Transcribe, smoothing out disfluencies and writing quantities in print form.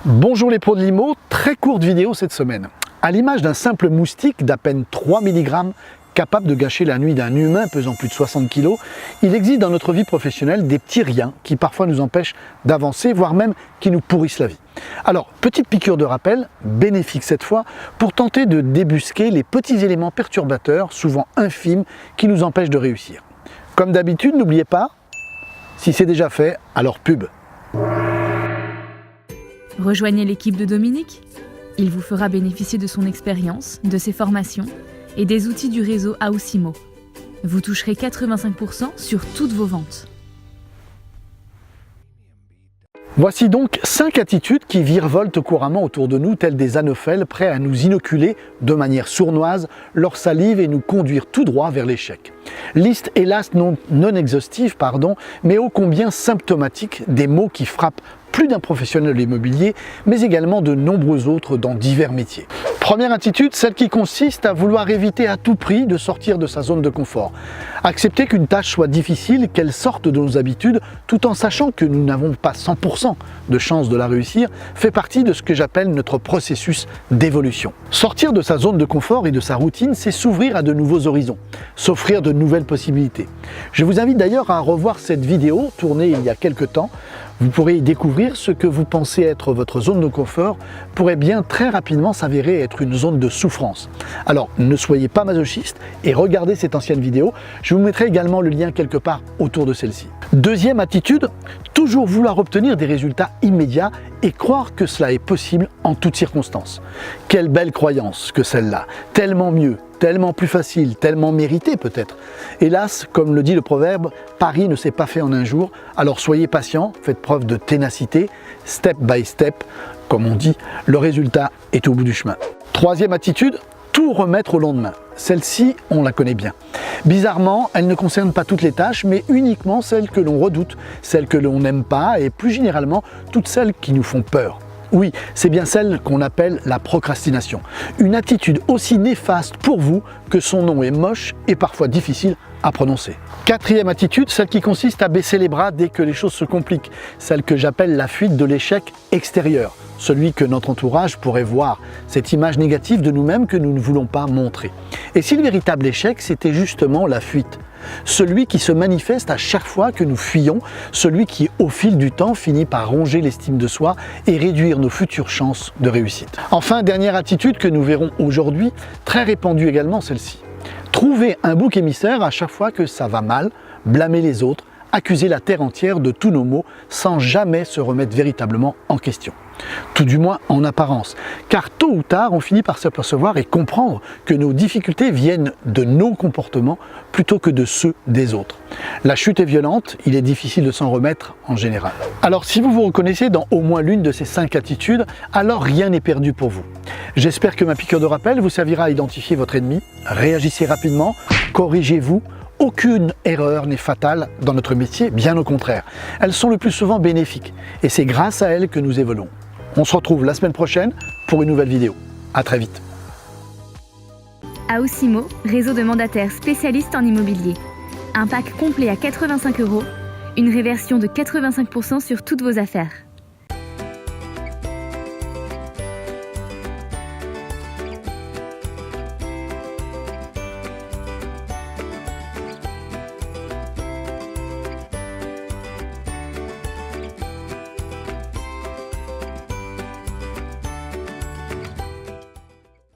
Bonjour les pros de l'IMO, très courte vidéo cette semaine. À l'image d'un simple moustique d'à peine 3 mg, capable de gâcher la nuit d'un humain pesant plus de 60 kg, il existe dans notre vie professionnelle des petits riens qui parfois nous empêchent d'avancer, voire même qui nous pourrissent la vie. Alors, petite piqûre de rappel, bénéfique cette fois, pour tenter de débusquer les petits éléments perturbateurs, souvent infimes, qui nous empêchent de réussir. Comme d'habitude, n'oubliez pas, si c'est déjà fait, alors pub. Rejoignez l'équipe de Dominique. Il vous fera bénéficier de son expérience, de ses formations et des outils du réseau AOSIMO. Vous toucherez 85% sur toutes vos ventes. Voici donc 5 attitudes qui virevoltent couramment autour de nous, telles des anophèles prêts à nous inoculer de manière sournoise leur salive et nous conduire tout droit vers l'échec. Liste hélas non exhaustive, mais ô combien symptomatique des maux qui frappent plus d'un professionnel de l'immobilier, mais également de nombreux autres dans divers métiers. Première attitude, celle qui consiste à vouloir éviter à tout prix de sortir de sa zone de confort. Accepter qu'une tâche soit difficile, qu'elle sorte de nos habitudes, tout en sachant que nous n'avons pas 100% de chance de la réussir, fait partie de ce que j'appelle notre processus d'évolution. Sortir de sa zone de confort et de sa routine, c'est s'ouvrir à de nouveaux horizons, s'offrir de nouvelles possibilités. Je vous invite d'ailleurs à revoir cette vidéo tournée il y a quelques temps. Vous pourrez y découvrir ce que vous pensez être votre zone de confort pourrait bien très rapidement s'avérer être une zone de souffrance. Alors ne soyez pas masochiste et regardez cette ancienne vidéo. Je vous mettrai également le lien quelque part autour de celle-ci. Deuxième attitude, toujours vouloir obtenir des résultats immédiats et croire que cela est possible en toutes circonstances. Quelle belle croyance que celle-là, tellement mieux, tellement plus facile, tellement mérité peut-être. Hélas, comme le dit le proverbe, Paris ne s'est pas fait en un jour, alors soyez patient, faites preuve de ténacité, step by step, comme on dit, le résultat est au bout du chemin. Troisième attitude, tout remettre au lendemain. Celle-ci, on la connaît bien. Bizarrement, elle ne concerne pas toutes les tâches, mais uniquement celles que l'on redoute, celles que l'on n'aime pas et plus généralement, toutes celles qui nous font peur. Oui, c'est bien celle qu'on appelle la procrastination. Une attitude aussi néfaste pour vous que son nom est moche et parfois difficile à prononcer. Quatrième attitude, celle qui consiste à baisser les bras dès que les choses se compliquent. Celle que j'appelle la fuite de l'échec extérieur. Celui que notre entourage pourrait voir. Cette image négative de nous-mêmes que nous ne voulons pas montrer. Et si le véritable échec, c'était justement la fuite? Celui qui se manifeste à chaque fois que nous fuyons, celui qui au fil du temps finit par ronger l'estime de soi et réduire nos futures chances de réussite. Enfin, dernière attitude que nous verrons aujourd'hui, très répandue également celle-ci. Trouver un bouc émissaire à chaque fois que ça va mal, blâmer les autres, accuser la terre entière de tous nos maux sans jamais se remettre véritablement en question. Tout du moins en apparence, car tôt ou tard on finit par s'apercevoir et comprendre que nos difficultés viennent de nos comportements plutôt que de ceux des autres. La chute est violente, il est difficile de s'en remettre en général. Alors si vous vous reconnaissez dans au moins l'une de ces 5 attitudes, alors rien n'est perdu pour vous. J'espère que ma piqûre de rappel vous servira à identifier votre ennemi, réagissez rapidement, corrigez-vous. Aucune erreur n'est fatale dans notre métier, bien au contraire. Elles sont le plus souvent bénéfiques et c'est grâce à elles que nous évoluons. On se retrouve la semaine prochaine pour une nouvelle vidéo. À très vite. AOSIMO, réseau de mandataires spécialistes en immobilier. Un pack complet à 85 €, une réversion de 85% sur toutes vos affaires.